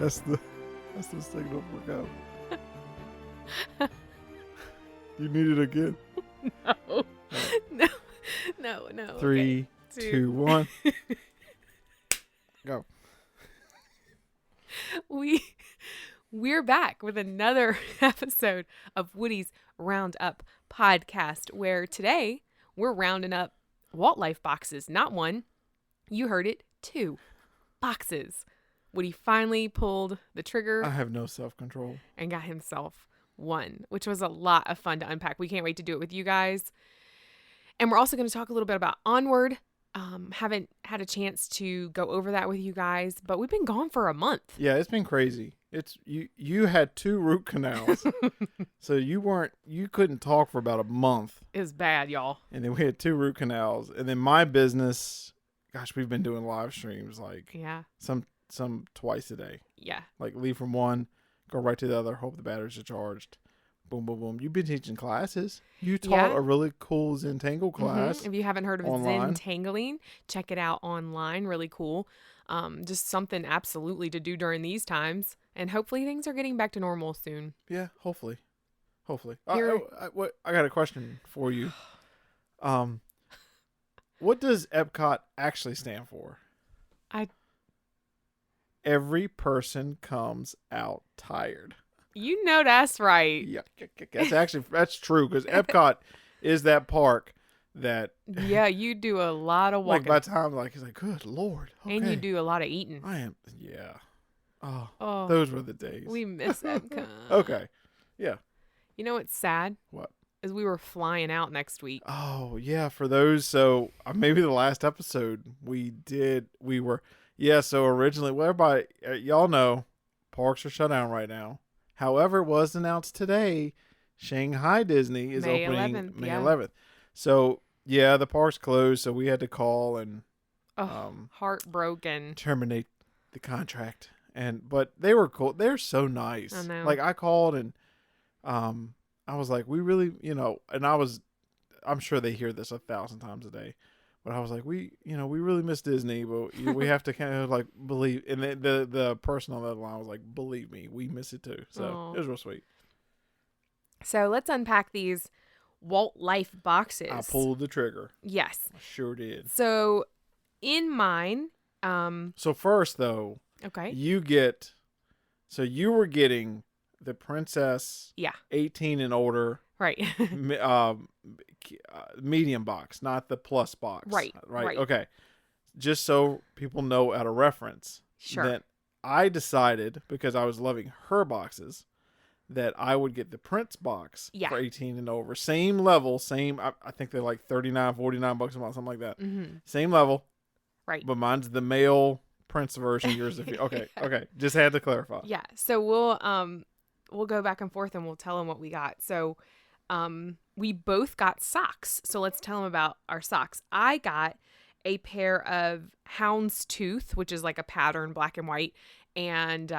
That's the signal for go. You need it again? No. No. 3, Okay. 2, 1. Go. We're back with another episode of Woody's Roundup podcast, where today we're rounding up WaltLife boxes. Not one. You heard it. 2 boxes. Woody finally pulled the trigger. I have no self-control. And got himself one, which was a lot of fun to unpack. We can't wait to do it with you guys. And we're also going to talk a little bit about Onward. Haven't had a chance to go over that with you guys, but we've been gone for a month. Yeah, it's been crazy. It's you had 2 root canals. So you couldn't talk for about a month. It was bad, y'all. And then we had 2 root canals. And then my business, gosh, we've been doing live streams like some twice a day. Yeah. Like leave from one, go right to the other, hope the batteries are charged. Boom, boom, boom. You've been teaching classes. You taught a really cool Zentangle class. Mm-hmm. If you haven't heard of online. Zentangling, check it out online. Really cool. Just something absolutely to do during these times. And hopefully things are getting back to normal soon. Yeah, hopefully. I got a question for you. What does Epcot actually stand for? Every person comes out tired. You know that's right. Yeah, that's true, because Epcot is that park that. Yeah, you do a lot of walking. Like by the time he's like, good Lord. Okay. And you do a lot of eating. I am. Yeah. Oh, those were the days. We miss Epcot. Okay. Yeah. You know what's sad? What? Is we were flying out next week. Oh, yeah. For those, so maybe the last episode so originally, well, everybody, y'all know, parks are shut down right now. However, it was announced today, Shanghai Disney is opening May 11th. So, yeah, the park's closed, so we had to call and heartbroken. Terminate the contract. But they were cool. They're so nice. I know. Like, I called and I was like, we really, and I'm sure they hear this 1,000 times a day. But I was like, we really miss Disney, but we have to kind of like believe. And the person on that line was like, believe me, we miss it too. So It was real sweet. So let's unpack these WaltLife boxes. I pulled the trigger. Yes. I sure did. So in mine. So first though. Okay. You were getting the Princess. Yeah. 18 and older. Right. Medium box, not the plus box. Right. Okay. Just so people know at a reference. Sure. That I decided, because I was loving her boxes, that I would get the Prince box for 18 and over. Same level, I think they're like $39, $49 a month, something like that. Mm-hmm. Same level. Right. But mine's the male Prince version. Yours, okay. Just had to clarify. Yeah. So we'll go back and forth and we'll tell them what we got. So we both got socks. So let's tell them about our socks. I got a pair of houndstooth, which is like a pattern, black and white. And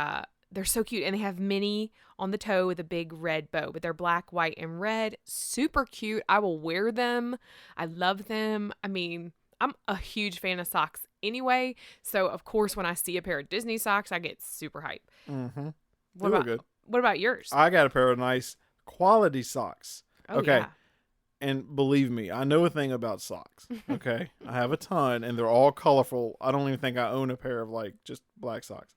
they're so cute. And they have Minnie on the toe with a big red bow. But they're black, white, and red. Super cute. I will wear them. I love them. I mean, I'm a huge fan of socks anyway. So, of course, when I see a pair of Disney socks, I get super hype. Mm-hmm. What about yours? I got a pair of nice quality socks. Oh, okay. Yeah. And believe me, I know a thing about socks. Okay. I have a ton and they're all colorful. I don't even think I own a pair of like just black socks.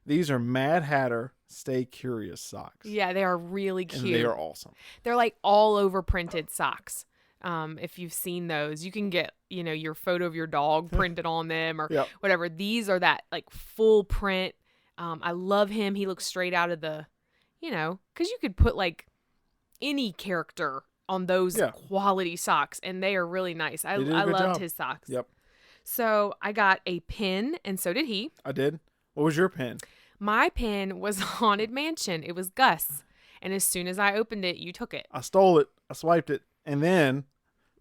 These are Mad Hatter Stay Curious socks. Yeah, they are really cute. And they are awesome. They're like all over printed socks. If you've seen those, you can get, your photo of your dog printed on them or whatever. These are that like full print. I love him. He looks straight out of the, because you could put like any character on those quality socks, and they are really nice. I loved his socks. Yep. So I got a pin, and so did he. I did. What was your pin? My pin was Haunted Mansion. It was Gus. And as soon as I opened it, you took it. I stole it. I swiped it. And then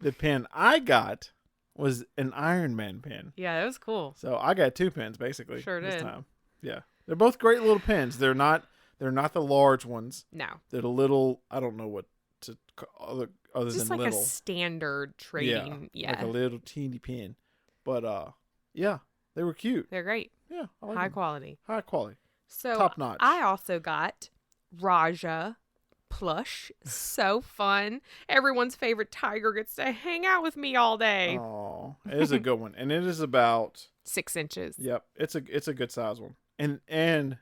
the pin I got was an Iron Man pin. Yeah, that was cool. So I got 2 pins basically. Sure this did. time. Yeah. They're both great little pins. They're not the large ones. No. They're the little, I don't know what to other just than like little. a standard trading. Yeah. Like a little teeny pin. But yeah, they were cute. They're great. Yeah. I like High them. quality. High quality. So Top notch. I also got Raja plush. So fun. Everyone's favorite tiger gets to hang out with me all day. Oh, it is a good one, and it is about 6 inches. Yep, it's a good size one, and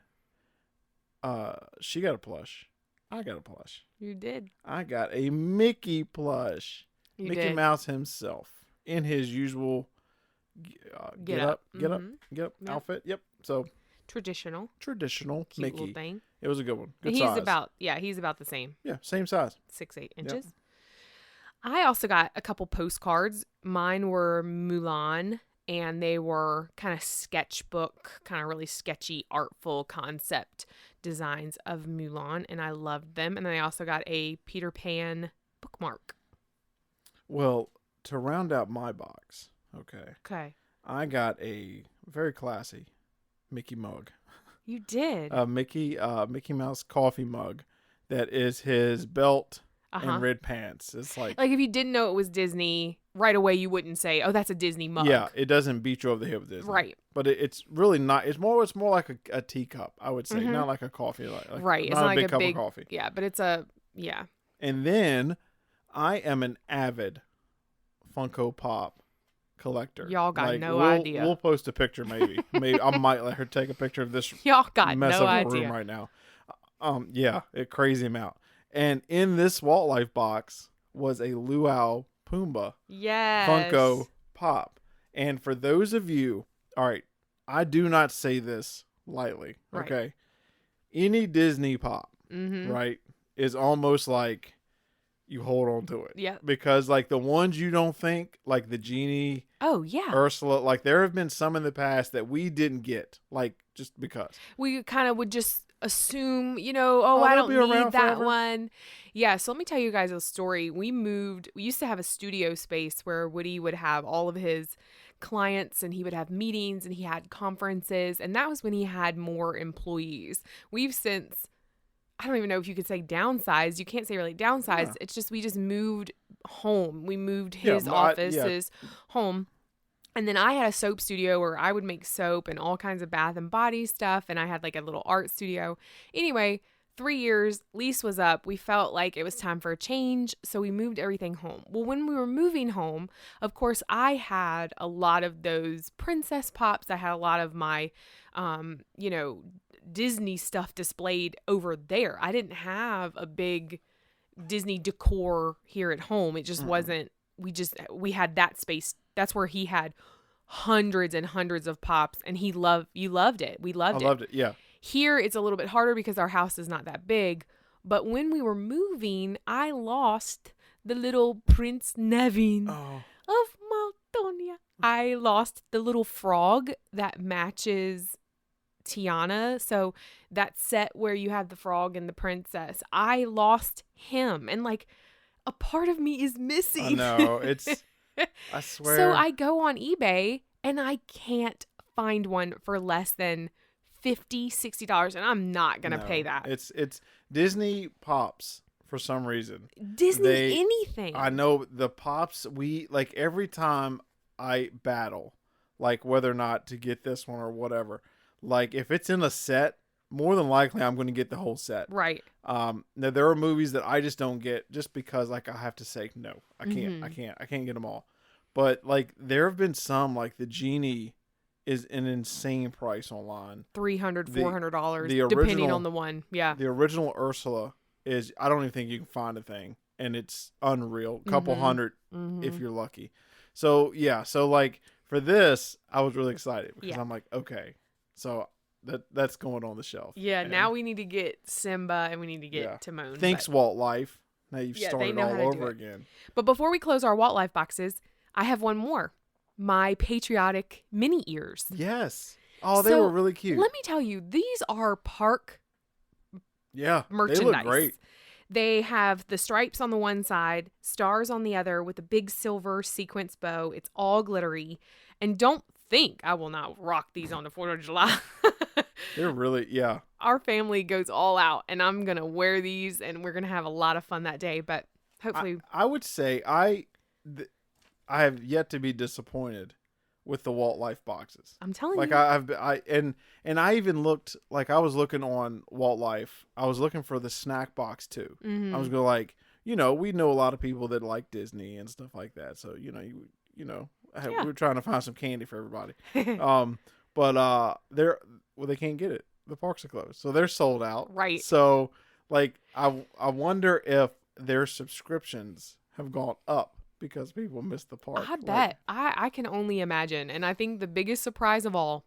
she got a plush. I got a plush. You did. I got a Mickey plush. You Mickey did. Mouse himself in his usual get up Yep. outfit. Yep. So Traditional. traditional Cute Mickey. little thing. It was a good one. Good And he's size. he's about the same. Yeah, same size. 6-8 inches. I also got a couple postcards. Mine were Mulan, and they were kind of sketchbook, kind of really sketchy, artful concept designs of Mulan, and I loved them. And then I also got a Peter Pan bookmark. Well, to round out my box, Okay. I got a very classy Mickey mug. You did. A Mickey Mouse coffee mug that is his belt and red pants. It's like if you didn't know it was Disney, right away you wouldn't say, "Oh, that's a Disney mug." yeah, it doesn't beat you over the head with Disney. Right. But it's really not. It's more like a teacup, I would say, Mhm. not like a coffee. Like Right. It's not not a like big a cup big of coffee. Yeah, but it's a yeah. And then I am an avid Funko Pop collector. Y'all got no we'll, idea. We'll post a picture, maybe. Maybe I might let her take a picture of this Y'all got mess no up in the idea. room right now. Yeah, a crazy amount. And in this WaltLife box was a Luau Pumbaa Yes. Funko Pop. And for those of you, all right, I do not say this lightly, Right. okay? Any Disney Pop, Mm-hmm. right, is almost like you hold on to it. Yeah. Because, like, the ones you don't think, like the Genie, Oh yeah. Ursula, like, there have been some in the past that we didn't get, like, just because. We kind of would just assume, I they'll don't be need around that forever. one. Yeah, so let me tell you guys a story. We used to have a studio space where Woody would have all of his clients and he would have meetings and he had conferences, and that was when he had more employees. We've since, I don't even know if you could say downsized. You can't say really downsized. Yeah. It's just we just moved home. We moved Yeah, his well, I- offices home. And then I had a soap studio where I would make soap and all kinds of bath and body stuff. And I had like a little art studio. Anyway, 3 years, lease was up. We felt like it was time for a change. So we moved everything home. Well, when we were moving home, of course, I had a lot of those princess pops. I had a lot of my, Disney stuff displayed over there. I didn't have a big Disney decor here at home. It just wasn't, we had that space. That's where he had hundreds and hundreds of pops, and you loved it. We loved it. I loved it, yeah. Here, it's a little bit harder because our house is not that big. But when we were moving, I lost the little Prince Nevin Oh, of Maldonia. I lost the little frog that matches Tiana. So that set where you have the frog and the princess, I lost him. And like a part of me is missing. I know. It's, I swear. So I go on eBay and I can't find one for less than $50-$60, and I'm not gonna pay that. It's Disney Pops for some reason. Disney anything. I know the Pops, we, like, every time I battle, like, whether or not to get this one or whatever, like, if it's in a set, more than likely I'm going to get the whole set. Right. Now there are movies that I just don't get just because, like, I have to say no. I can't. Mm-hmm. I can't get them all. But, like, there have been some, like the Genie is an insane price online. $300, $400, the depending original- on the one. Yeah. The original Ursula is, I don't even think you can find a thing, and it's unreal. A couple hundred if you're lucky. So yeah, so like for this, I was really excited because I'm like, okay, so that's going on the shelf. Yeah. And Now we need to get Simba and we need to get Yeah. Timon. thanks, WaltLife. Now you've Yeah, they started know how all to do over it. again. But before we close our WaltLife boxes, I have one more. My patriotic mini ears. Yes. Oh, they So, were really cute. Let me tell you, these are park Yeah, merchandise. they look great. They have the stripes on the one side, stars on the other with a big silver sequence bow. It's all glittery. And don't think I will not rock these on the 4th of July. They're really, yeah. Our family goes all out, and I'm going to wear these, and we're going to have a lot of fun that day. But hopefully, I would say I have yet to be disappointed with the WaltLife boxes. I'm telling Like you. I even looked, like I was looking on WaltLife. I was looking for the snack box too. I was Mm-hmm. going like, we know a lot of people that like Disney and stuff like that. So, Yeah. we're trying to find some candy for everybody. But they can't get it. The parks are closed. So they're sold out. Right. So like I wonder if their subscriptions have gone up because people miss the park. I bet. I can only imagine. And I think the biggest surprise of all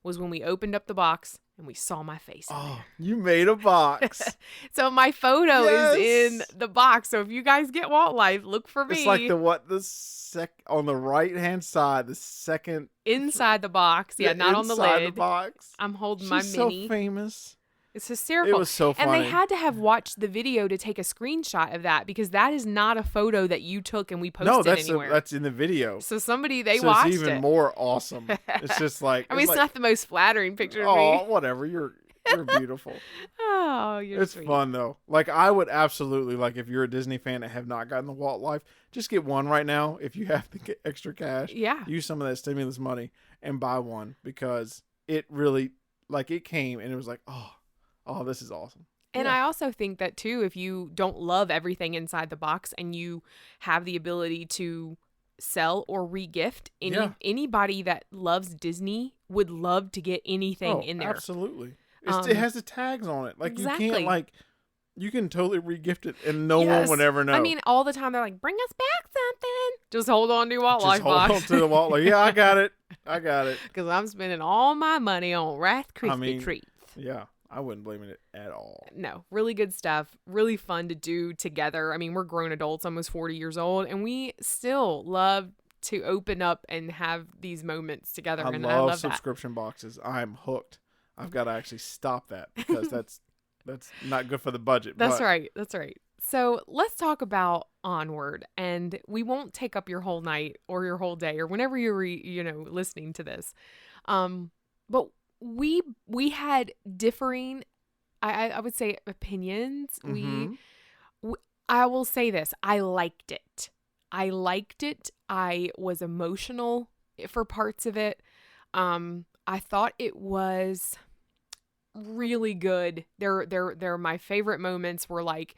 was when we opened up the box and we saw my face in Oh, you made a box. there. So my photo is in Yes. the box. So if you guys get WaltLife, look for me. It's like on the right hand side, the second inside the box. Yeah, not on the inside lid. the box. I'm holding She's my so mini. famous. It's hysterical. It was so funny. And they had to have watched the video to take a screenshot of that because that is not a photo that you took and we posted No, that's anywhere. that's in the video. So So watched it's even it. more awesome. It's just like I mean, it's not the most flattering picture of oh, me. whatever. You're beautiful. Oh, you're It's sweet. fun though. Like I would absolutely like if you're a Disney fan and have not gotten the WaltLife, just get one right now. If you have to get extra cash, Yeah. use some of that stimulus money and buy one because it really it came and it was like oh, this is awesome. And Yeah. I also think that too, if you don't love everything inside the box and you have the ability to sell or regift, Yeah. anybody that loves Disney would love to get anything in there. Absolutely. Um, It has the tags on it. Like exactly. you can't you can totally regift it and no one Yes. would ever know. I mean, all the time they're like, bring us back something. Just hold on to your just WaltLife hold box. on to the WaltLife. Yeah, I got it. Because I'm spending all my money on Rice Krispie mean, treats. Yeah, I wouldn't blame it at all. No, really good stuff. Really fun to do together. I mean, we're grown adults, almost 40 years old, and we still love to open up and have these moments together. I and love I love that. subscription boxes. I'm hooked. I've got to actually stop that because that's not good for the budget. That's but right. That's right. So let's talk about Onward, and we won't take up your whole night or your whole day or whenever you're listening to this. But we had differing, I would say, opinions. Mhm. I will say this: I liked it. I was emotional for parts of it. I thought it was really good. They're my favorite moments were like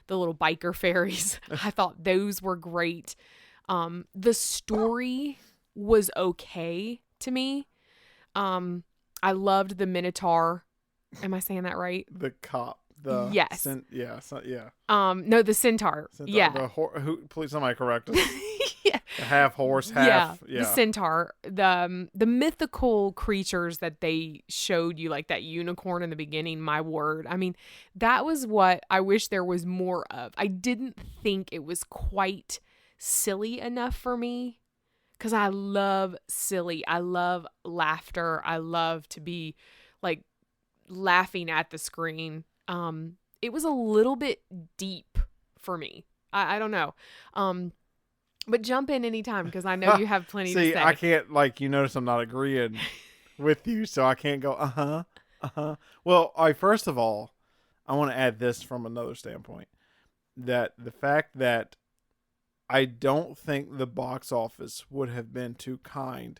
the little biker fairies. I thought those were great. The story was okay to me. I loved the Minotaur. Am I saying that right? The cop. The Yes. yeah. No, the Centaur. Centaur, Yeah. Please somebody correct us. Yeah. The half horse, half The Centaur, the mythical creatures that they showed you, like that unicorn in the beginning. My word, I mean, that was what I wish there was more of. I didn't think it was quite silly enough for me, because I love silly. I love laughter. I love to be like laughing at the screen. It was a little bit deep for me. I don't know. But jump in anytime because I know you have plenty to See, say. I can't you notice I'm not agreeing with you, so I can't go Well, first of all, I want to add this from another standpoint, that the fact that I don't think the box office would have been too kind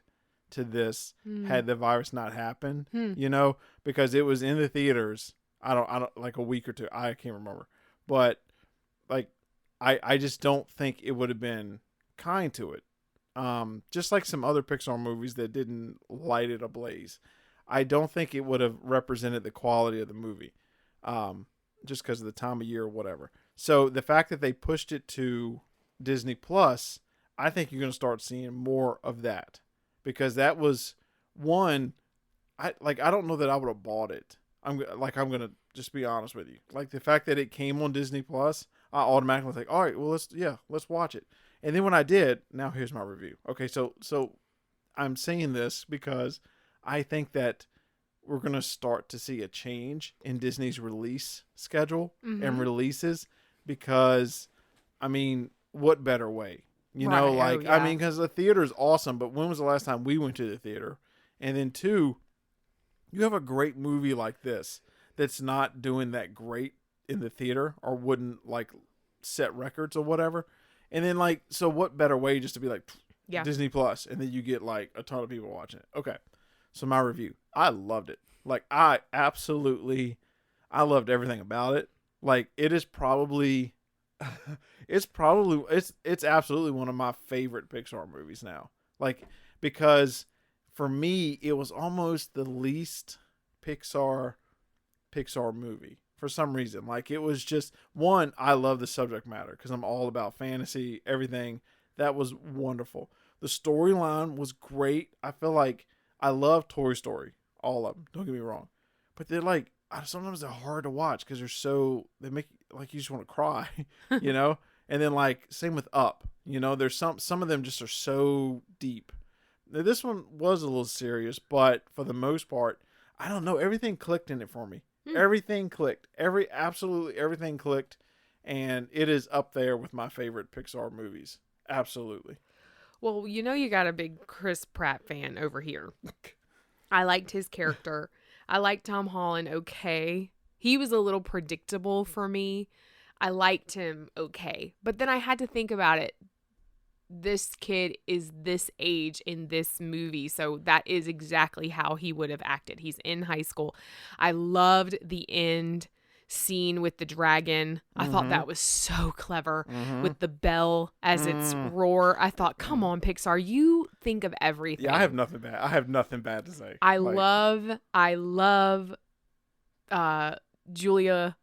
to this had the virus not happened. Because it was in the theaters. I don't like a week or two. I can't remember, but I just don't think it would have been kind to it. Just like some other Pixar movies that didn't light it ablaze. I don't think it would have represented the quality of the movie. Just because of the time of year or whatever. So the fact that they pushed it to Disney Plus, I think you're going to start seeing more of that, because that was one. I don't know that I would have bought it. I'm going to just be honest with you. Like the fact that it came on Disney Plus, I automatically was like, all right, well let's watch it. And then when I did, now here's my review. Okay, so I'm saying this because I think that we're going to start to see a change in Disney's release schedule and releases, because I mean, what better way? Right. I mean, because the theater is awesome, but when was the last time we went to the theater? And then two, you have a great movie like this that's not doing that great in the theater or wouldn't set records or whatever. And then so what better way just to be like, Yeah. Disney Plus, and then you get like a ton of people watching it. Okay. So my review. I loved it. Like I loved everything about it. Like it is probably it's absolutely one of my favorite Pixar movies now. Like because for me it was almost the least Pixar movie for some reason. Like it was just one, I love the subject matter because I'm all about fantasy, everything. That was wonderful. The storyline was great. I feel like I love Toy Story, all of them. Don't get me wrong, but they're like sometimes they're hard to watch because they make like you just want to cry, you know. And then like same with Up, you know. There's some of them just are so deep. Now, this one was a little serious, but for the most part, I don't know. Everything clicked in it for me. Everything clicked. Absolutely everything clicked, and it is up there with my favorite Pixar movies. Absolutely. Well, you got a big Chris Pratt fan over here. I liked his character. I liked Tom Holland okay. He was a little predictable for me. I liked him okay. But then I had to think about it. This kid is this age in this movie, so that is exactly how he would have acted. He's in high school. I loved the end scene with the dragon. I thought that was so clever with the bell as its roar. I thought, come on, Pixar, you think of everything. Yeah, I have nothing bad to say. I love Julia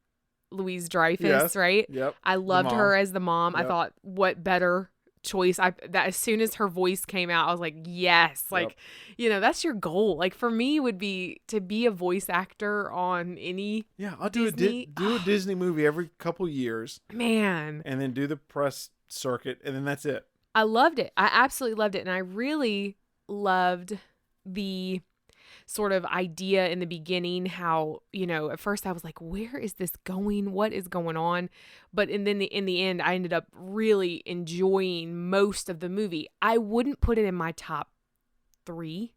Louise-Dreyfus, yes, right? Yep. I loved her as the mom. Yep. I thought, what better choice? That as soon as her voice came out, I was like, yes. Like, that's your goal. Like for me would be to be a voice actor on any I'll do a Disney movie every couple years. Man. And then do the press circuit, and then that's it. I loved it. I absolutely loved it. And I really loved the sort of idea in the beginning, how, at first I was like, where is this going? What is going on? But and then in the end, I ended up really enjoying most of the movie. I wouldn't put it in my top 3.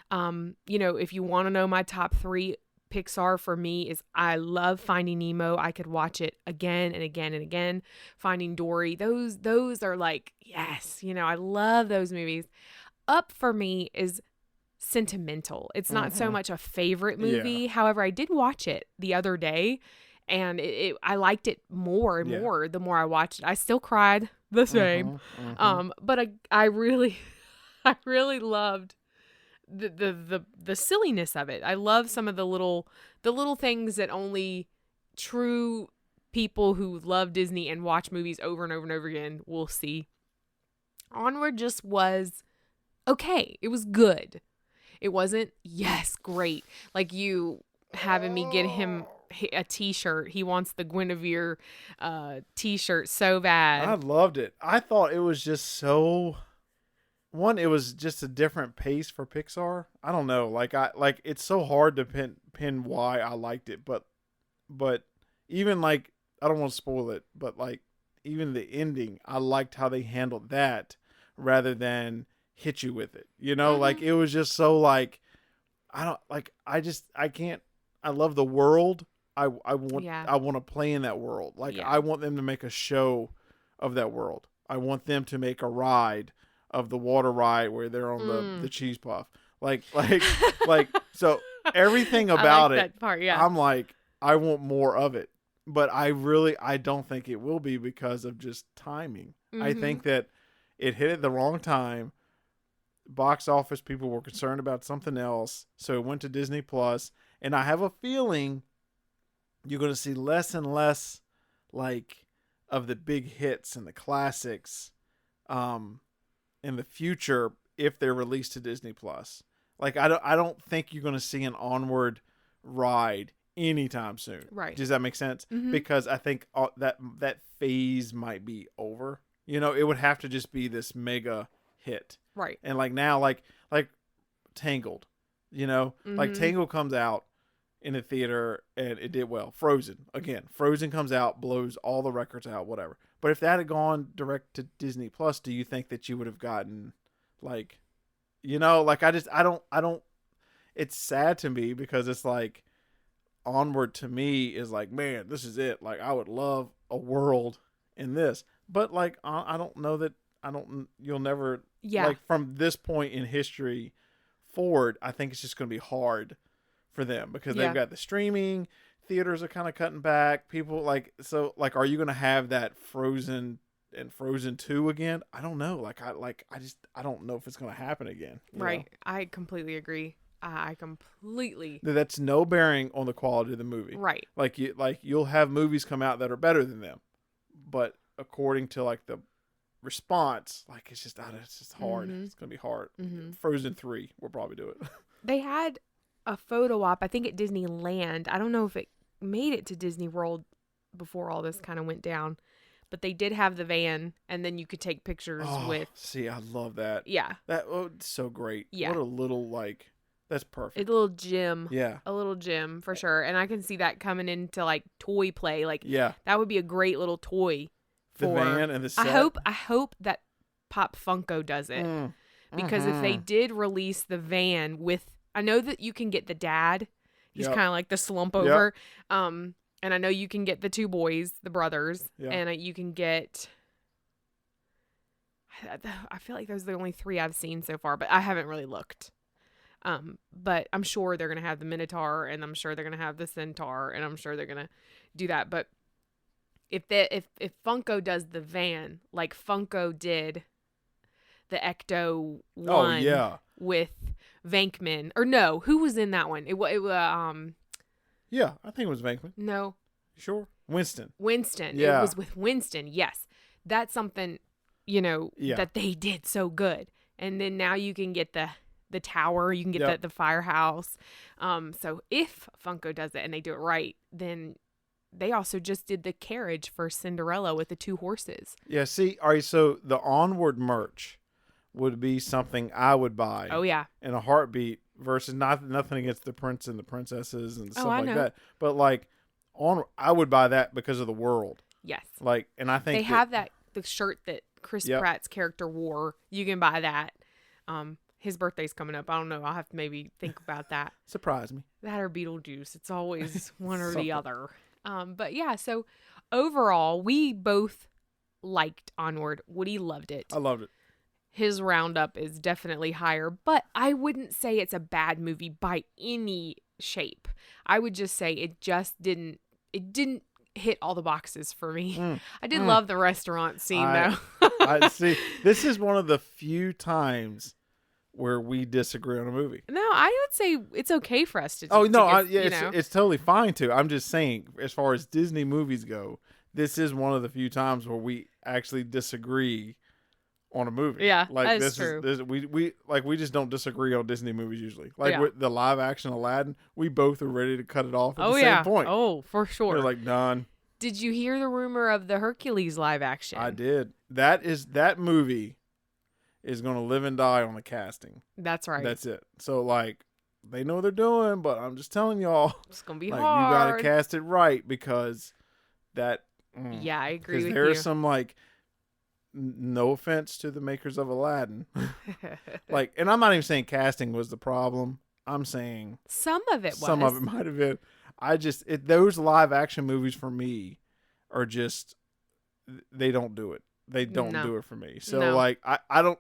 If you want to know my top 3 Pixar for me is I love Finding Nemo. I could watch it again and again and again. Finding Dory. Those are like, yes, I love those movies. Up for me is sentimental. It's not so much a favorite movie. Yeah. However, I did watch it the other day and I liked it more and more the more I watched it. I still cried the same. But I really I really loved the silliness of it. I love some of the little things that only true people who love Disney and watch movies over and over and over again will see. Onward just was okay. It was good. It wasn't, yes, great. Like you having me get him a t-shirt. He wants the Guinevere t-shirt so bad. I loved it. I thought it was just so... One, it was just a different pace for Pixar. I don't know. Like it's so hard to pin why I liked it, but even like, I don't want to spoil it, but like even the ending, I liked how they handled that rather than hit you with it. Like it was just so like, I love the world. I want to play in that world. Like I want them to make a show of that world. I want them to make a ride of the water ride where they're on the cheese puff. Like so everything about I like it. That part, yeah. I'm like, I want more of it. But I don't think it will be because of just timing. I think that it hit at the wrong time. Box office people were concerned about something else, so it went to Disney Plus, and I have a feeling you're going to see less and less like of the big hits and the classics in the future if they're released to Disney Plus. Like I don't think you're going to see an Onward ride anytime soon. Right. Does that make sense? Because I think that phase might be over. It would have to just be this mega hit. Right. And like now, like Tangled, like Tangled comes out in a theater and it did well. Frozen comes out, blows all the records out, whatever. But if that had gone direct to Disney Plus, do you think that you would have gotten like, like I don't, it's sad to me because it's like Onward to me is like, man, this is it. Like I would love a world in this, but like, I don't know that you'll never, Yeah. like, from this point in history forward, I think it's just going to be hard for them because Yeah. they've got the streaming, theaters are kind of cutting back. People like, so like, are you going to have that Frozen and Frozen 2 again? I don't know. I don't know if it's going to happen again. Right. I completely agree. I completely. That's no bearing on the quality of the movie. Right. You'll have movies come out that are better than them, but according to like the response, like it's just hard. Mm-hmm. It's gonna be hard. Mm-hmm. Frozen 3 will probably do it. They had a photo op, I think at Disneyland. I don't know if it made it to Disney World before all this kind of went down, but they did have the van, and then you could take pictures with. See, I love that. Yeah. It's so great. Yeah. What a little that's perfect. A little gym. Yeah. A little gym for sure. And I can see that coming into like toy play. Like Yeah. that would be a great little toy The for van and the set. I hope that Pop Funko does it. Because if they did release the van with, I know that you can get the dad. He's kind of like the slump over. And I know you can get the two boys, the brothers, and you can get, I feel like those are the only three I've seen so far, but I haven't really looked. But I'm sure they're going to have the Minotaur, and I'm sure they're going to have the Centaur, and I'm sure they're going to do that. But if Funko does the van, like Funko did the Ecto one with Venkman, or no, who was in that one? Yeah, I think it was Venkman. No. Sure. Winston. Yeah. It was with Winston. Yes. That's something, that they did so good. And then now you can get the tower, you can get the firehouse. So if Funko does it and they do it right, then they also just did the carriage for Cinderella with the two horses. Yeah, see, all right, so the Onward merch would be something I would buy. Oh, yeah. In a heartbeat versus nothing against the prince and the princesses and stuff like know. that. But like I would buy that because of the world. Yes. Like, and I think they have the shirt that Chris Pratt's character wore. You can buy that. His birthday's coming up. I don't know. I'll have to maybe think about that. Surprise me. That or Beetlejuice. It's always one or the other. But yeah, so overall, we both liked Onward. Woody loved it. I loved it. His roundup is definitely higher, but I wouldn't say it's a bad movie by any shape. I would just say it didn't hit all the boxes for me. I did love the restaurant scene though. I see. This is one of the few times where we disagree on a movie. No, I would say it's okay for us to. It's totally fine to. I'm just saying, as far as Disney movies go, this is one of the few times where we actually disagree on a movie. Yeah, like that's true. We just don't disagree on Disney movies usually. Like with the live action Aladdin, we both are ready to cut it off at the same point. Oh, for sure. We're like done. Did you hear the rumor of the Hercules live action? I did. That movie is going to live and die on the casting. That's right. That's it. So like they know what they're doing, but I'm just telling y'all, it's going to be like, hard. You got to cast it right because that. Yeah, I agree with you. Because there's some like. No offense to the makers of Aladdin. Like, and I'm not even saying casting was the problem. I'm saying some of it was. Some of it might have been. Those live action movies for me are just, they don't do it. They don't do it for me. So like, I don't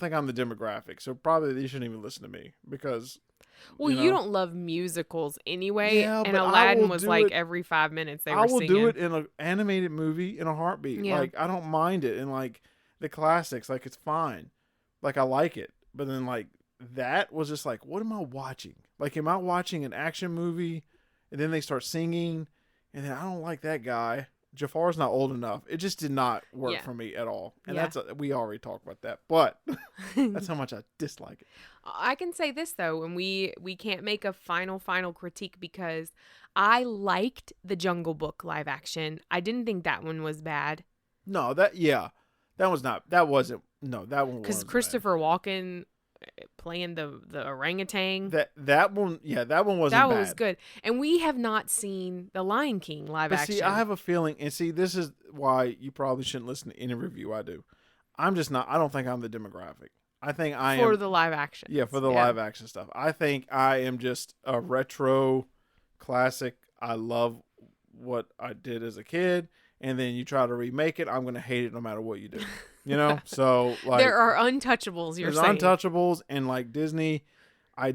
think I'm the demographic. So probably you shouldn't even listen to me because. Well, you don't love musicals anyway, and Aladdin was like every 5 minutes they were singing. I will do it in an animated movie in a heartbeat. Yeah. Like, I don't mind it. And, like, the classics, like, it's fine. Like, I like it. But then, like, that was just like, what am I watching? Like, am I watching an action movie, and then they start singing, and then I don't like that guy. Jafar's not old enough. It just did not work for me at all. And we already talked about that. But that's how much I dislike it. I can say this, though, and we can't make a final critique because I liked the Jungle Book live action. I didn't think that one was bad. No, that wasn't because Christopher Walken playing the orangutan. That one wasn't bad. That one was good. And we have not seen the Lion King live action. See, I have a feeling, and see, this is why you probably shouldn't listen to any review I do. I'm just not. I don't think I'm the demographic. I think I am for the live action. Yeah, for the live action stuff. I think I am just a retro classic. I love what I did as a kid, and then you try to remake it, I'm going to hate it no matter what you do. You know? So, like, there are untouchables, you're there's saying. untouchables, and like Disney, I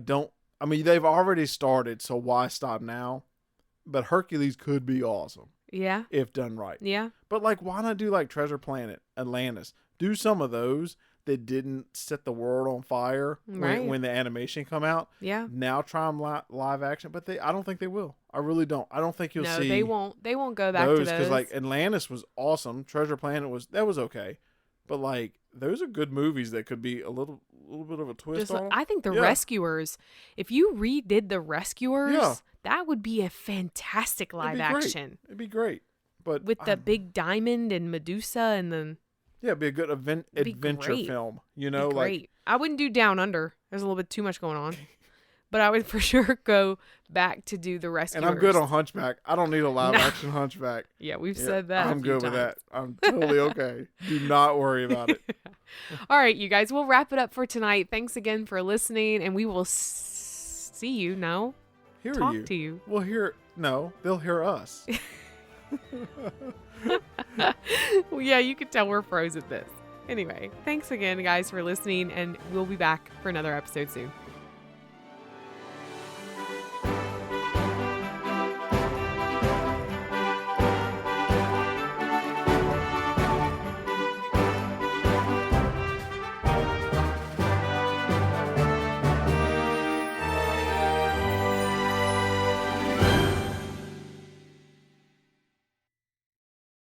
mean, they've already started, so why stop now? But Hercules could be awesome Yeah. if done right. Yeah. But like, why not do like Treasure Planet, Atlantis? Do some of those that didn't set the world on fire Right. when the animation come out. Yeah. Now try them live action, but I don't think they will. I really don't. I don't think you'll No, see. they won't go back to those. Because like Atlantis was awesome. Treasure Planet was okay, but like those are good movies that could be a little bit of a twist on 'em. I think the Rescuers, if you redid the Rescuers, Yeah. that would be a fantastic live It'd be great. action. It'd be great. But With the big diamond and Medusa and then yeah, it'd be a good be adventure great. film. You know, great. like I wouldn't do Down Under. There's a little bit too much going on. But I would for sure go back to do the Rescuers. and I'm good on Hunchback. I don't need a live action Hunchback. Yeah, we've Yeah, said that. I'm a few good with times. that. I'm totally okay. Do not worry about it. All right, you guys, we'll wrap it up for tonight. Thanks again for listening, and we will see you. No, Hear talk you. to you. We'll hear. No, they'll hear us. Well, yeah, you can tell we're pros at this. Anyway, thanks again, guys, for listening, and we'll be back for another episode soon.